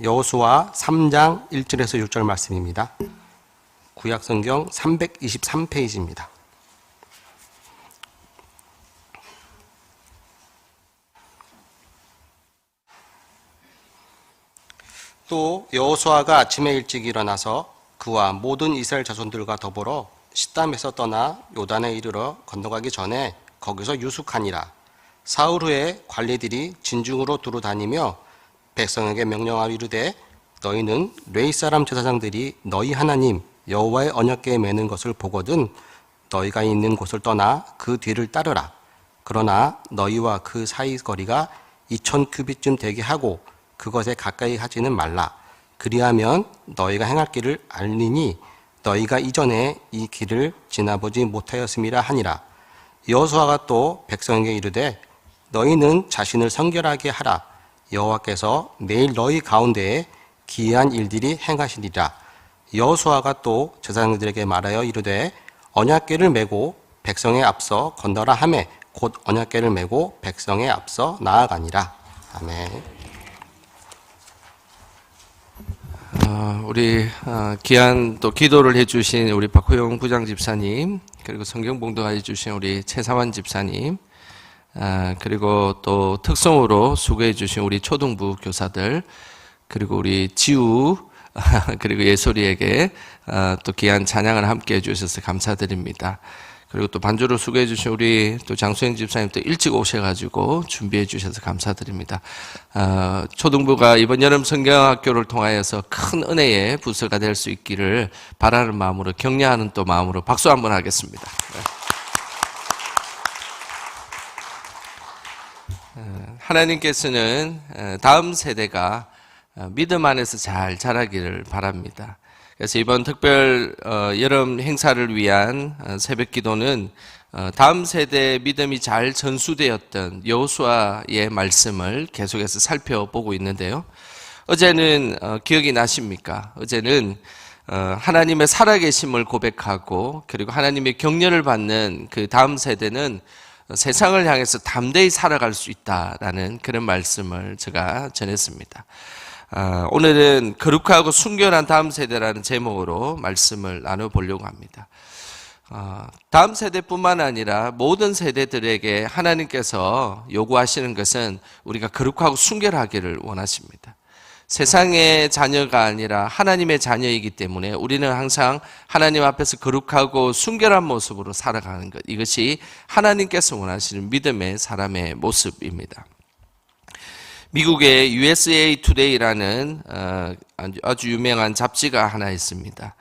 여호수아 3장 1절에서 6절 말씀입니다. 구약성경 323페이지입니다. 또 여호수아가 아침에 일찍 일어나서 그와 모든 이스라엘 자손들과 더불어 시담에서 떠나 요단에 이르러 건너가기 전에 거기서 유숙하니라. 사흘 후에 관리들이 진중으로 두루 다니며 백성에게 명령하여 이르되 너희는 레위 사람 제사장들이 너희 하나님 여호와의 언약궤에 매는 것을 보거든 너희가 있는 곳을 떠나 그 뒤를 따르라. 그러나 너희와 그 사이 거리가 2000규빗쯤 되게 하고 그것에 가까이 하지는 말라. 그리하면 너희가 행할 길을 알리니 너희가 이전에 이 길을 지나보지 못하였음이라 하니라. 여호수아가 또 백성에게 이르되 너희는 자신을 성결하게 하라. 여호와께서 내일 너희 가운데에 기이한 일들이 행하시리라. 여호수아가 또 제사장들에게 말하여 이르되 언약궤를 메고 백성에 앞서 건너라 하매 곧 언약궤를 메고 백성에 앞서 나아가니라. 아멘. 우리 귀한 또 기도를 해주신 우리 박호영 부장 집사님, 그리고 성경 봉독해 주신 우리 최사환 집사님, 그리고 또 특성으로 수고해 주신 우리 초등부 교사들, 그리고 우리 지우 그리고 예솔이에게 또 귀한 찬양을 함께 해주셔서 감사드립니다. 그리고 또 반주로 수고해 주신 우리 또 장수영 집사님 또 일찍 오셔가지고 준비해 주셔서 감사드립니다. 초등부가 이번 여름 성경학교를 통하여서 큰 은혜의 부서가 될 수 있기를 바라는 마음으로, 격려하는 또 마음으로 박수 한번 하겠습니다. 하나님께서는 다음 세대가 믿음 안에서 잘 자라기를 바랍니다. 그래서 이번 특별 여름 행사를 위한 새벽 기도는 다음 세대의 믿음이 잘 전수되었던 여호수아의 말씀을 계속해서 살펴보고 있는데요. 어제는 기억이 나십니까? 어제는 하나님의 살아계심을 고백하고 그리고 하나님의 격려를 받는 그 다음 세대는 세상을 향해서 담대히 살아갈 수 있다라는 그런 말씀을 제가 전했습니다. 오늘은 거룩하고 순결한 다음 세대라는 제목으로 말씀을 나눠보려고 합니다. 다음 세대뿐만 아니라 모든 세대들에게 하나님께서 요구하시는 것은 우리가 거룩하고 순결하기를 원하십니다. 세상의 자녀가 아니라 하나님의 자녀이기 때문에 우리는 항상 하나님 앞에서 거룩하고 순결한 모습으로 살아가는 것, 이것이 하나님께서 원하시는 믿음의 사람의 모습입니다. 미국의 USA Today라는 아주 유명한 잡지가 하나 있습니다.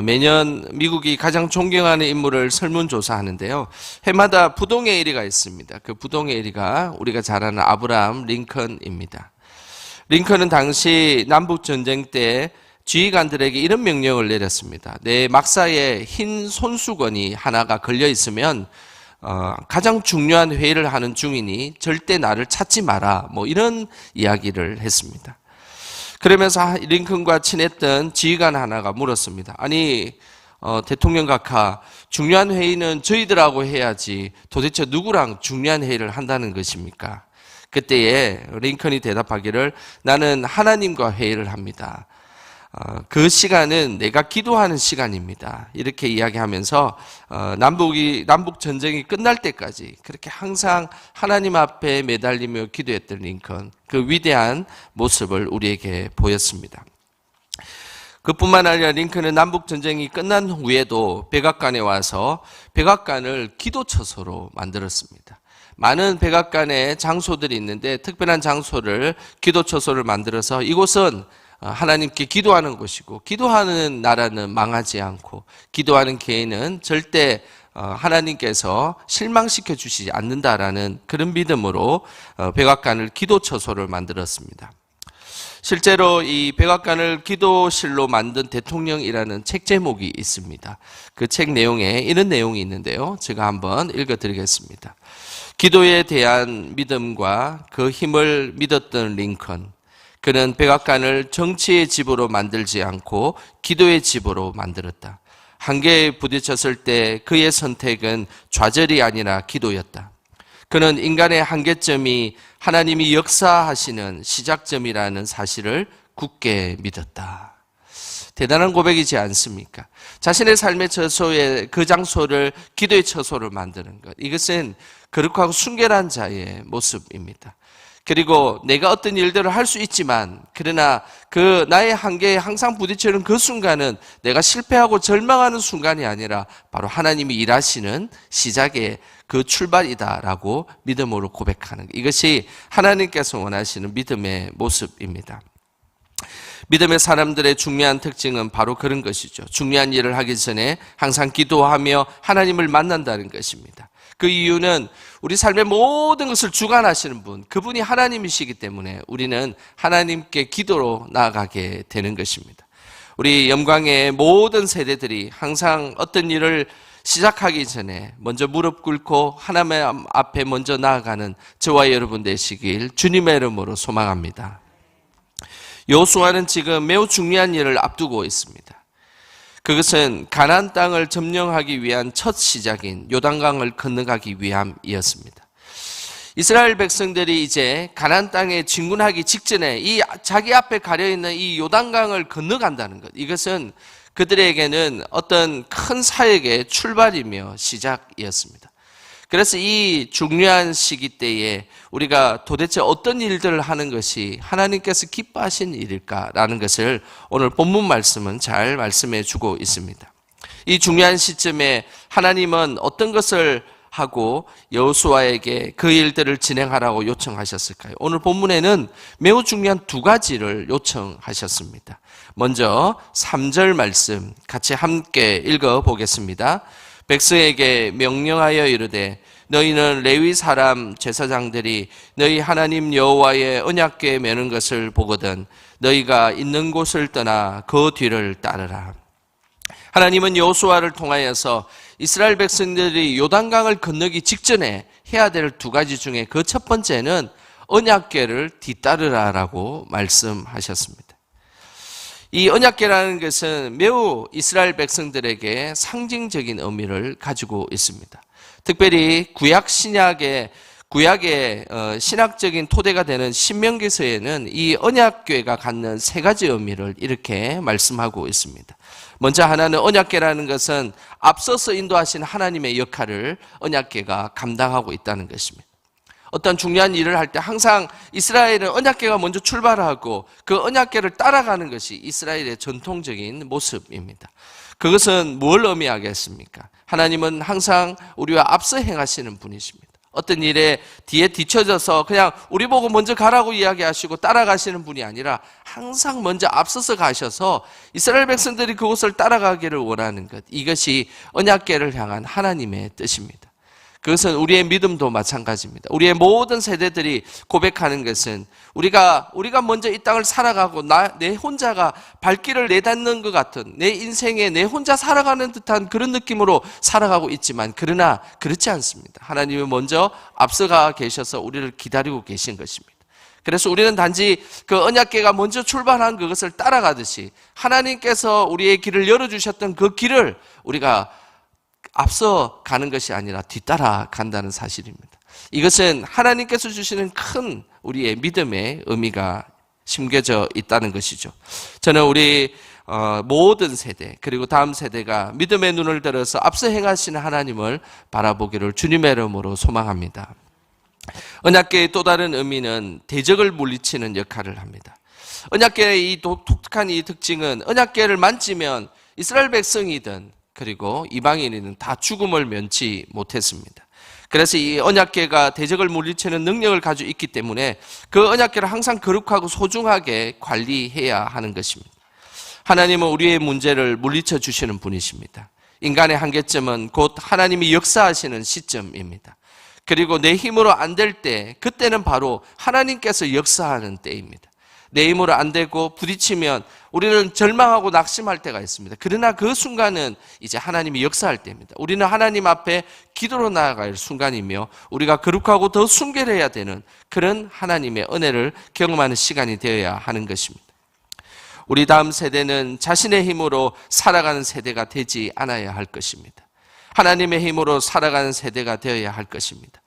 매년 미국이 가장 존경하는 인물을 설문조사하는데요. 해마다 부동의 1위가 있습니다. 그 부동의 1위가 우리가 잘 아는 아브라함 링컨입니다. 링컨은 당시 남북전쟁 때 지휘관들에게 이런 명령을 내렸습니다. 내 막사에 흰 손수건이 하나가 걸려 있으면 가장 중요한 회의를 하는 중이니 절대 나를 찾지 마라, 이런 이야기를 했습니다. 그러면서 링컨과 친했던 지휘관 하나가 물었습니다. 아니, 대통령 각하, 중요한 회의는 저희들하고 해야지 도대체 누구랑 중요한 회의를 한다는 것입니까? 그때에 링컨이 대답하기를 나는 하나님과 회의를 합니다. 그 시간은 내가 기도하는 시간입니다. 이렇게 이야기하면서 남북 전쟁이 끝날 때까지 그렇게 항상 하나님 앞에 매달리며 기도했던 링컨, 그 위대한 모습을 우리에게 보였습니다. 그뿐만 아니라 링컨은 남북 전쟁이 끝난 후에도 백악관에 와서 백악관을 기도처소로 만들었습니다. 많은 백악관에 장소들이 있는데 특별한 장소를, 기도처소를 만들어서 이곳은 하나님께 기도하는 곳이고, 기도하는 나라는 망하지 않고, 기도하는 개인은 절대 하나님께서 실망시켜 주시지 않는다라는 그런 믿음으로 백악관을 기도처소를 만들었습니다. 실제로 이 백악관을 기도실로 만든 대통령이라는 책 제목이 있습니다. 그 책 내용에 이런 내용이 있는데요. 제가 한번 읽어드리겠습니다. 기도에 대한 믿음과 그 힘을 믿었던 링컨, 그는 백악관을 정치의 집으로 만들지 않고 기도의 집으로 만들었다. 한계에 부딪혔을 때 그의 선택은 좌절이 아니라 기도였다. 그는 인간의 한계점이 하나님이 역사하시는 시작점이라는 사실을 굳게 믿었다. 대단한 고백이지 않습니까? 자신의 삶의 처소에 그 장소를 기도의 처소를 만드는 것. 이것은 거룩하고 순결한 자의 모습입니다. 그리고 내가 어떤 일들을 할 수 있지만 그러나 그 나의 한계에 항상 부딪히는 그 순간은 내가 실패하고 절망하는 순간이 아니라 바로 하나님이 일하시는 시작의 그 출발이다라고 믿음으로 고백하는 것. 이것이 하나님께서 원하시는 믿음의 모습입니다. 믿음의 사람들의 중요한 특징은 바로 그런 것이죠. 중요한 일을 하기 전에 항상 기도하며 하나님을 만난다는 것입니다. 그 이유는 우리 삶의 모든 것을 주관하시는 분, 그분이 하나님이시기 때문에 우리는 하나님께 기도로 나아가게 되는 것입니다. 우리 영광의 모든 세대들이 항상 어떤 일을 시작하기 전에 먼저 무릎 꿇고 하나님 앞에 먼저 나아가는 저와 여러분 되시길 주님의 이름으로 소망합니다. 여호수아는 지금 매우 중요한 일을 앞두고 있습니다. 그것은 가나안 땅을 점령하기 위한 첫 시작인 요단강을 건너가기 위함이었습니다. 이스라엘 백성들이 이제 가나안 땅에 진군하기 직전에 이 자기 앞에 가려 있는 이 요단강을 건너간다는 것. 이것은 그들에게는 어떤 큰 사역의 출발이며 시작이었습니다. 그래서 이 중요한 시기 때에 우리가 도대체 어떤 일들을 하는 것이 하나님께서 기뻐하신 일일까라는 것을 오늘 본문 말씀은 잘 말씀해 주고 있습니다. 이 중요한 시점에 하나님은 어떤 것을 하고 여호수아에게 그 일들을 진행하라고 요청하셨을까요? 오늘 본문에는 매우 중요한 두 가지를 요청하셨습니다. 먼저 3절 말씀 같이 함께 읽어보겠습니다. 백성에게 명령하여 이르되 너희는 레위 사람 제사장들이 너희 하나님 여호와의 언약궤에 매는 것을 보거든 너희가 있는 곳을 떠나 그 뒤를 따르라. 하나님은 여호수아를 통하여서 이스라엘 백성들이 요단강을 건너기 직전에 해야 될 두 가지 중에 그 첫 번째는 언약궤를 뒤따르라라고 말씀하셨습니다. 이 언약궤라는 것은 매우 이스라엘 백성들에게 상징적인 의미를 가지고 있습니다. 특별히 구약의 신학적인 토대가 되는 신명기서에는 이 언약궤가 갖는 세 가지 의미를 이렇게 말씀하고 있습니다. 먼저 하나는 언약궤라는 것은 앞서서 인도하신 하나님의 역할을 언약궤가 감당하고 있다는 것입니다. 어떤 중요한 일을 할 때 항상 이스라엘은 언약궤가 먼저 출발하고 그 언약궤를 따라가는 것이 이스라엘의 전통적인 모습입니다. 그것은 뭘 의미하겠습니까? 하나님은 항상 우리와 앞서 행하시는 분이십니다. 어떤 일에 뒤에 뒤처져서 그냥 우리 보고 먼저 가라고 이야기하시고 따라가시는 분이 아니라 항상 먼저 앞서서 가셔서 이스라엘 백성들이 그곳을 따라가기를 원하는 것. 이것이 언약궤를 향한 하나님의 뜻입니다. 그것은 우리의 믿음도 마찬가지입니다. 우리의 모든 세대들이 고백하는 것은 우리가 먼저 이 땅을 살아가고 내 혼자가 발길을 내닫는 것 같은 내 인생에 내 혼자 살아가는 듯한 그런 느낌으로 살아가고 있지만 그러나 그렇지 않습니다. 하나님이 먼저 앞서가 계셔서 우리를 기다리고 계신 것입니다. 그래서 우리는 단지 그 언약궤가 먼저 출발한 그것을 따라가듯이 하나님께서 우리의 길을 열어주셨던 그 길을 우리가 앞서 가는 것이 아니라 뒤따라 간다는 사실입니다. 이것은 하나님께서 주시는 큰 우리의 믿음의 의미가 심겨져 있다는 것이죠. 저는 우리 모든 세대 그리고 다음 세대가 믿음의 눈을 들어서 앞서 행하시는 하나님을 바라보기를 주님의 이름으로 소망합니다. 언약궤의 또 다른 의미는 대적을 물리치는 역할을 합니다. 언약궤의 이 독특한 이 특징은 언약궤를 만지면 이스라엘 백성이든 그리고 이방인이든 다 죽음을 면치 못했습니다. 그래서 이 언약궤가 대적을 물리치는 능력을 가지고 있기 때문에 그 언약궤를 항상 거룩하고 소중하게 관리해야 하는 것입니다. 하나님은 우리의 문제를 물리쳐 주시는 분이십니다. 인간의 한계점은 곧 하나님이 역사하시는 시점입니다. 그리고 내 힘으로 안 될 때, 그때는 바로 하나님께서 역사하는 때입니다. 내 힘으로 안 되고 부딪히면 우리는 절망하고 낙심할 때가 있습니다. 그러나 그 순간은 이제 하나님이 역사할 때입니다. 우리는 하나님 앞에 기도로 나아갈 순간이며 우리가 거룩하고 더 순결해야 되는 그런 하나님의 은혜를 경험하는 시간이 되어야 하는 것입니다. 우리 다음 세대는 자신의 힘으로 살아가는 세대가 되지 않아야 할 것입니다. 하나님의 힘으로 살아가는 세대가 되어야 할 것입니다.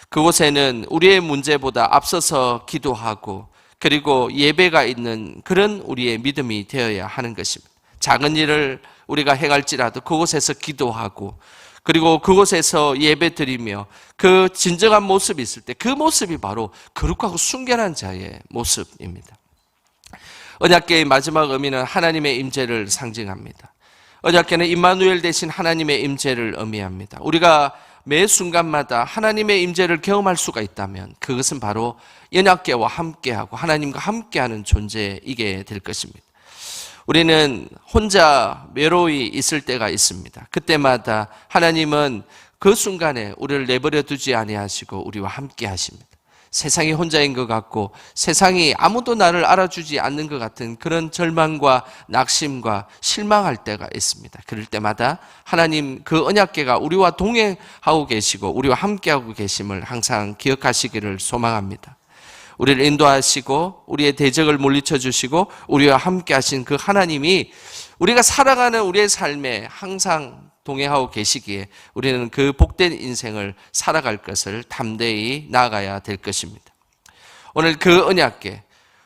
그곳에는 우리의 문제보다 앞서서 기도하고 그리고 예배가 있는 그런 우리의 믿음이 되어야 하는 것입니다. 작은 일을 우리가 행할지라도 그곳에서 기도하고 그리고 그곳에서 예배 드리며 그 진정한 모습이 있을 때 그 모습이 바로 거룩하고 순결한 자의 모습입니다. 언약궤의 마지막 의미는 하나님의 임재를 상징합니다. 언약궤는 임마누엘 대신 하나님의 임재를 의미합니다. 우리가 매 순간마다 하나님의 임재를 경험할 수가 있다면 그것은 바로 언약궤와 함께하고 하나님과 함께하는 존재이게 될 것입니다. 우리는 혼자 외로이 있을 때가 있습니다. 그때마다 하나님은 그 순간에 우리를 내버려 두지 아니하시고 우리와 함께 하십니다. 세상이 혼자인 것 같고 세상이 아무도 나를 알아주지 않는 것 같은 그런 절망과 낙심과 실망할 때가 있습니다. 그럴 때마다 하나님 그 언약궤가 우리와 동행하고 계시고 우리와 함께하고 계심을 항상 기억하시기를 소망합니다. 우리를 인도하시고 우리의 대적을 물리쳐 주시고 우리와 함께 하신 그 하나님이 우리가 살아가는 우리의 삶에 항상 동행하고 계시기에 우리는 그 복된 인생을 살아갈 것을 담대히 나아가야 될 것입니다. 오늘 그 언약궤,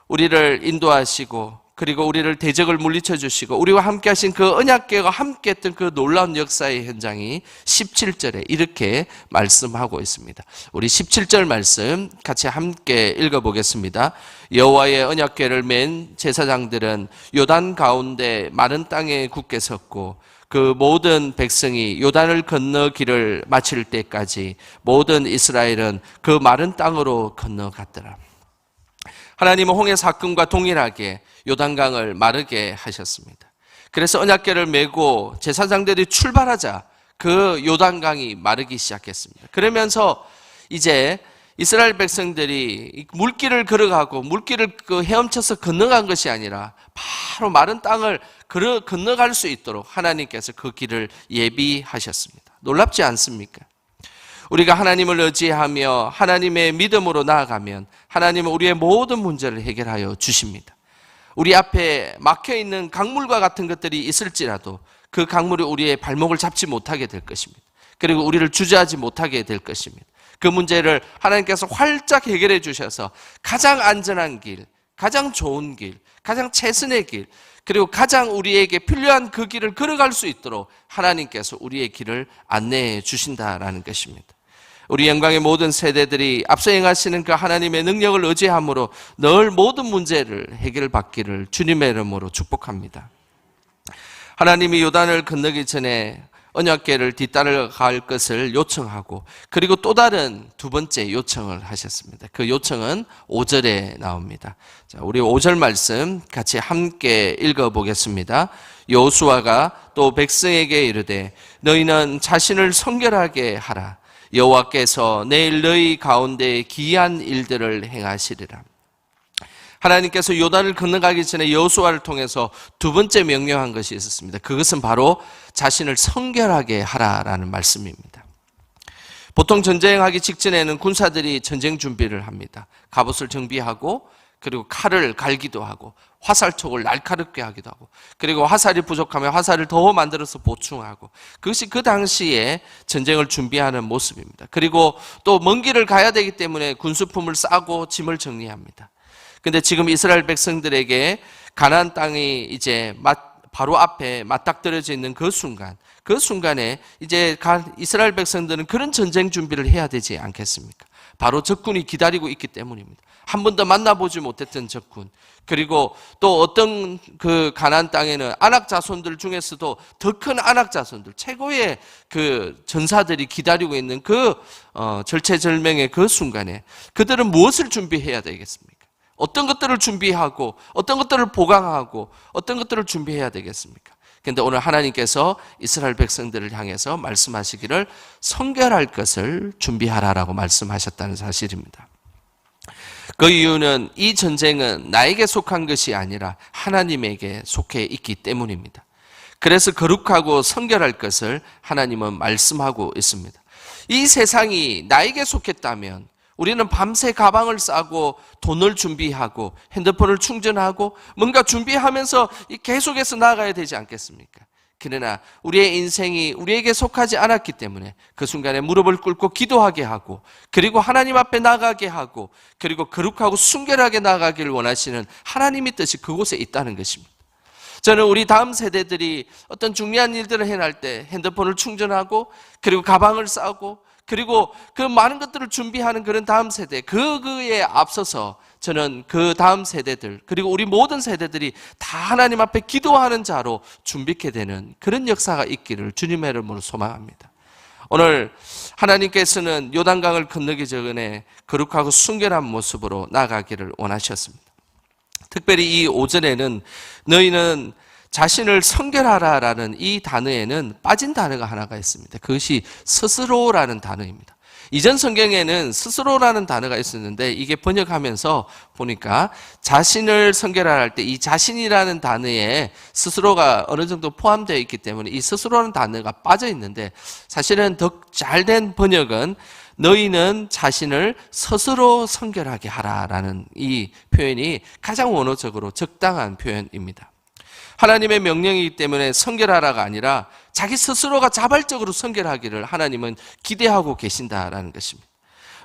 우리를 인도하시고 그리고 우리를 대적을 물리쳐 주시고 우리와 함께 하신 그 언약궤가 함께 했던 그 놀라운 역사의 현장이 17절에 이렇게 말씀하고 있습니다. 우리 17절 말씀 같이 함께 읽어보겠습니다. 여호와의 언약궤를 맨 제사장들은 요단 가운데 마른 땅에 굳게 섰고 그 모든 백성이 요단을 건너 길을 마칠 때까지 모든 이스라엘은 그 마른 땅으로 건너갔더라. 하나님은 홍해 사건과 동일하게 요단강을 마르게 하셨습니다. 그래서 언약궤를 메고 제사장들이 출발하자 그 요단강이 마르기 시작했습니다. 그러면서 이제 이스라엘 백성들이 물길을 걸어가고 물길을 헤엄쳐서 건너간 것이 아니라 바로 마른 땅을 건너갈 수 있도록 하나님께서 그 길을 예비하셨습니다. 놀랍지 않습니까? 우리가 하나님을 의지하며 하나님의 믿음으로 나아가면 하나님은 우리의 모든 문제를 해결하여 주십니다. 우리 앞에 막혀있는 강물과 같은 것들이 있을지라도 그 강물이 우리의 발목을 잡지 못하게 될 것입니다. 그리고 우리를 주저하지 못하게 될 것입니다. 그 문제를 하나님께서 활짝 해결해 주셔서 가장 안전한 길, 가장 좋은 길, 가장 최선의 길, 그리고 가장 우리에게 필요한 그 길을 걸어갈 수 있도록 하나님께서 우리의 길을 안내해 주신다라는 것입니다. 우리 영광의 모든 세대들이 앞서 행하시는 그 하나님의 능력을 의지함으로 늘 모든 문제를 해결받기를 주님의 이름으로 축복합니다. 하나님이 요단을 건너기 전에 언약궤를 뒤따라갈 것을 요청하고 그리고 또 다른 두 번째 요청을 하셨습니다. 그 요청은 5절에 나옵니다. 자, 우리 5절 말씀 같이 함께 읽어보겠습니다. 여호수아가 또 백성에게 이르되 너희는 자신을 성결하게 하라. 여호와께서 내일 너희 가운데 기이한 일들을 행하시리라. 하나님께서 요단을 건너가기 전에 여호수아를 통해서 두 번째 명령한 것이 있었습니다. 그것은 바로 자신을 성결하게 하라라는 말씀입니다. 보통 전쟁하기 직전에는 군사들이 전쟁 준비를 합니다. 갑옷을 정비하고 그리고 칼을 갈기도 하고 화살촉을 날카롭게 하기도 하고 그리고 화살이 부족하면 화살을 더 만들어서 보충하고 그것이 그 당시에 전쟁을 준비하는 모습입니다. 그리고 또 먼 길을 가야 되기 때문에 군수품을 싸고 짐을 정리합니다. 근데 지금 이스라엘 백성들에게 가나안 땅이 이제 바로 앞에 맞닥뜨려져 있는 그 순간에 이제 이스라엘 백성들은 그런 전쟁 준비를 해야 되지 않겠습니까? 바로 적군이 기다리고 있기 때문입니다. 한 번도 만나보지 못했던 적군, 그리고 또 어떤 그 가나안 땅에는 아낙 자손들 중에서도 더 큰 아낙 자손들, 최고의 그 전사들이 기다리고 있는 그 절체절명의 그 순간에 그들은 무엇을 준비해야 되겠습니까? 어떤 것들을 준비하고 어떤 것들을 보강하고 어떤 것들을 준비해야 되겠습니까? 그런데 오늘 하나님께서 이스라엘 백성들을 향해서 말씀하시기를 성결할 것을 준비하라라고 말씀하셨다는 사실입니다. 그 이유는 이 전쟁은 나에게 속한 것이 아니라 하나님에게 속해 있기 때문입니다. 그래서 거룩하고 성결할 것을 하나님은 말씀하고 있습니다. 이 세상이 나에게 속했다면 우리는 밤새 가방을 싸고 돈을 준비하고 핸드폰을 충전하고 뭔가 준비하면서 계속해서 나아가야 되지 않겠습니까? 그러나 우리의 인생이 우리에게 속하지 않았기 때문에 그 순간에 무릎을 꿇고 기도하게 하고, 그리고 하나님 앞에 나가게 하고, 그리고 거룩하고 순결하게 나가기를 원하시는 하나님의 뜻이 그곳에 있다는 것입니다. 저는 우리 다음 세대들이 어떤 중요한 일들을 해낼 때 핸드폰을 충전하고, 그리고 가방을 싸고, 그리고 그 많은 것들을 준비하는 그런 다음 세대, 그에 앞서서 저는 그 다음 세대들, 그리고 우리 모든 세대들이 다 하나님 앞에 기도하는 자로 준비케 되는 그런 역사가 있기를 주님의 이름으로 소망합니다. 오늘 하나님께서는 요단강을 건너기 전에 거룩하고 순결한 모습으로 나가기를 원하셨습니다. 특별히 이 오전에는 너희는 자신을 성결하라라는 이 단어에는 빠진 단어가 하나가 있습니다. 그것이 스스로라는 단어입니다. 이전 성경에는 스스로라는 단어가 있었는데 이게 번역하면서 보니까 자신을 성결하라 할 때 이 자신이라는 단어에 스스로가 어느 정도 포함되어 있기 때문에 이 스스로라는 단어가 빠져 있는데, 사실은 더 잘된 번역은 너희는 자신을 스스로 성결하게 하라라는 이 표현이 가장 원어적으로 적당한 표현입니다. 하나님의 명령이기 때문에 성결하라가 아니라 자기 스스로가 자발적으로 성결하기를 하나님은 기대하고 계신다라는 것입니다.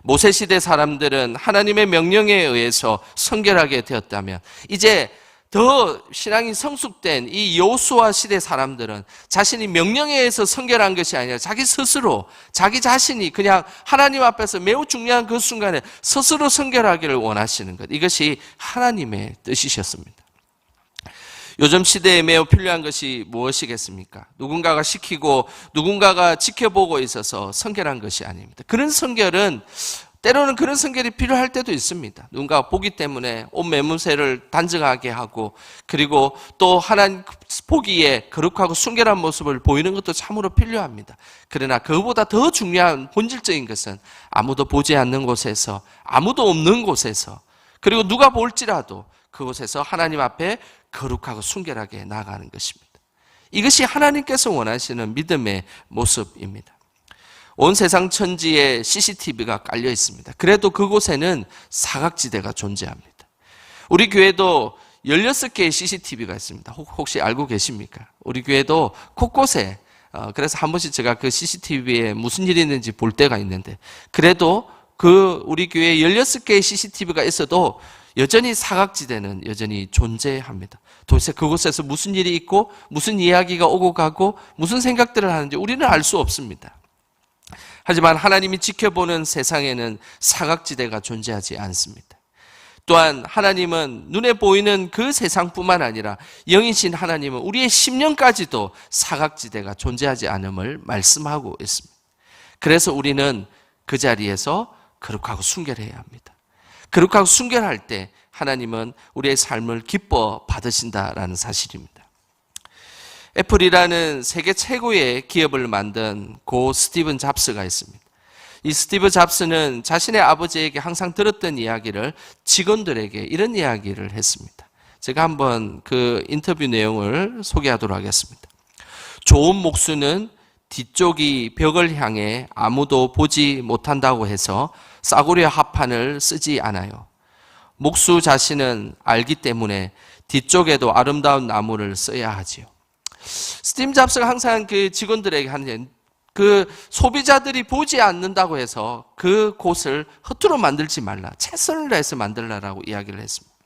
모세시대 사람들은 하나님의 명령에 의해서 성결하게 되었다면, 이제 더 신앙이 성숙된 이 여호수아 시대 사람들은 자신이 명령에 의해서 성결한 것이 아니라 자기 스스로, 자기 자신이 그냥 하나님 앞에서 매우 중요한 그 순간에 스스로 성결하기를 원하시는 것, 이것이 하나님의 뜻이셨습니다. 요즘 시대에 매우 필요한 것이 무엇이겠습니까? 누군가가 시키고 누군가가 지켜보고 있어서 성결한 것이 아닙니다. 그런 성결은, 때로는 그런 성결이 필요할 때도 있습니다. 누군가 보기 때문에 옷 매무새를 단정하게 하고, 그리고 또 하나님 보기에 거룩하고 순결한 모습을 보이는 것도 참으로 필요합니다. 그러나 그보다 더 중요한 본질적인 것은 아무도 보지 않는 곳에서, 아무도 없는 곳에서, 그리고 누가 볼지라도 그곳에서 하나님 앞에 거룩하고 순결하게 나아가는 것입니다. 이것이 하나님께서 원하시는 믿음의 모습입니다. 온 세상 천지에 CCTV가 깔려 있습니다. 그래도 그곳에는 사각지대가 존재합니다. 우리 교회도 16개의 CCTV가 있습니다. 혹시 알고 계십니까? 우리 교회도 곳곳에, 그래서 한 번씩 제가 그 CCTV에 무슨 일이 있는지 볼 때가 있는데, 그래도 그 우리 교회에 16개의 CCTV가 있어도 여전히 사각지대는 여전히 존재합니다. 도대체 그곳에서 무슨 일이 있고 무슨 이야기가 오고 가고 무슨 생각들을 하는지 우리는 알 수 없습니다. 하지만 하나님이 지켜보는 세상에는 사각지대가 존재하지 않습니다. 또한 하나님은 눈에 보이는 그 세상뿐만 아니라 영이신 하나님은 우리의 심령까지도 사각지대가 존재하지 않음을 말씀하고 있습니다. 그래서 우리는 그 자리에서 거룩하고 순결해야 합니다. 거룩하고 순결할 때 하나님은 우리의 삶을 기뻐 받으신다라는 사실입니다. 애플이라는 세계 최고의 기업을 만든 고 스티븐 잡스가 있습니다. 이 스티브 잡스는 자신의 아버지에게 항상 들었던 이야기를 직원들에게 이런 이야기를 했습니다. 제가 한번 그 인터뷰 내용을 소개하도록 하겠습니다. 좋은 목수는 뒤쪽이 벽을 향해 아무도 보지 못한다고 해서 싸구려 합판을 쓰지 않아요. 목수 자신은 알기 때문에 뒤쪽에도 아름다운 나무를 써야 하지요. 스티브 잡스가 항상 그 직원들에게 하는, 그 소비자들이 보지 않는다고 해서 그 곳을 허투루 만들지 말라, 최선을 다해서 만들라라고 이야기를 했습니다.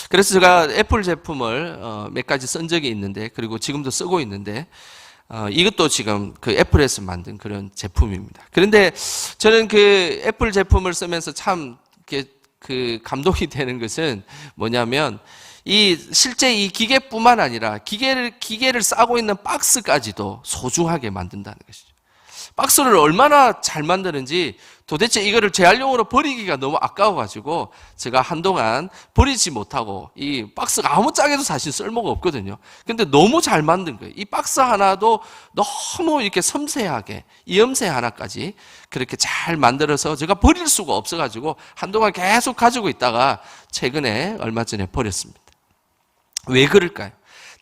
그래서 제가 애플 제품을 몇 가지 쓴 적이 있는데, 그리고 지금도 쓰고 있는데, 이것도 지금 그 애플에서 만든 그런 제품입니다. 그런데 저는 그 애플 제품을 쓰면서 참 그 감동이 되는 것은 뭐냐면, 실제 이 기계뿐만 아니라 기계를 싸고 있는 박스까지도 소중하게 만든다는 것이죠. 박스를 얼마나 잘 만드는지, 도대체 이거를 재활용으로 버리기가 너무 아까워가지고 제가 한동안 버리지 못하고, 이 박스가 아무짝에도 사실 쓸모가 없거든요. 근데 너무 잘 만든 거예요. 이 박스 하나도 너무 이렇게 섬세하게, 이 염새 하나까지 그렇게 잘 만들어서 제가 버릴 수가 없어가지고 한동안 계속 가지고 있다가 최근에 얼마 전에 버렸습니다. 왜 그럴까요?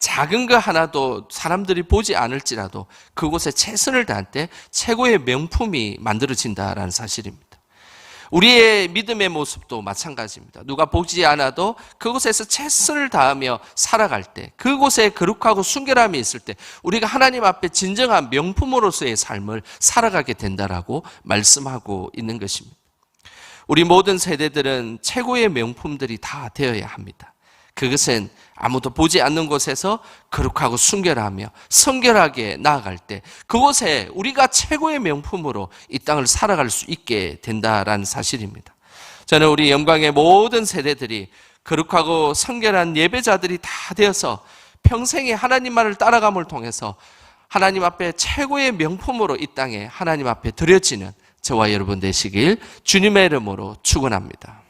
작은 거 하나도 사람들이 보지 않을지라도 그곳에 최선을 다할 때 최고의 명품이 만들어진다라는 사실입니다. 우리의 믿음의 모습도 마찬가지입니다. 누가 보지 않아도 그곳에서 최선을 다하며 살아갈 때, 그곳에 거룩하고 순결함이 있을 때 우리가 하나님 앞에 진정한 명품으로서의 삶을 살아가게 된다라고 말씀하고 있는 것입니다. 우리 모든 세대들은 최고의 명품들이 다 되어야 합니다. 그것은 아무도 보지 않는 곳에서 거룩하고 순결하며 성결하게 나아갈 때 그곳에 우리가 최고의 명품으로 이 땅을 살아갈 수 있게 된다라는 사실입니다. 저는 우리 영광의 모든 세대들이 거룩하고 성결한 예배자들이 다 되어서 평생에 하나님만을 따라감을 통해서 하나님 앞에 최고의 명품으로 이 땅에 하나님 앞에 드려지는 저와 여러분 되시길 주님의 이름으로 축원합니다.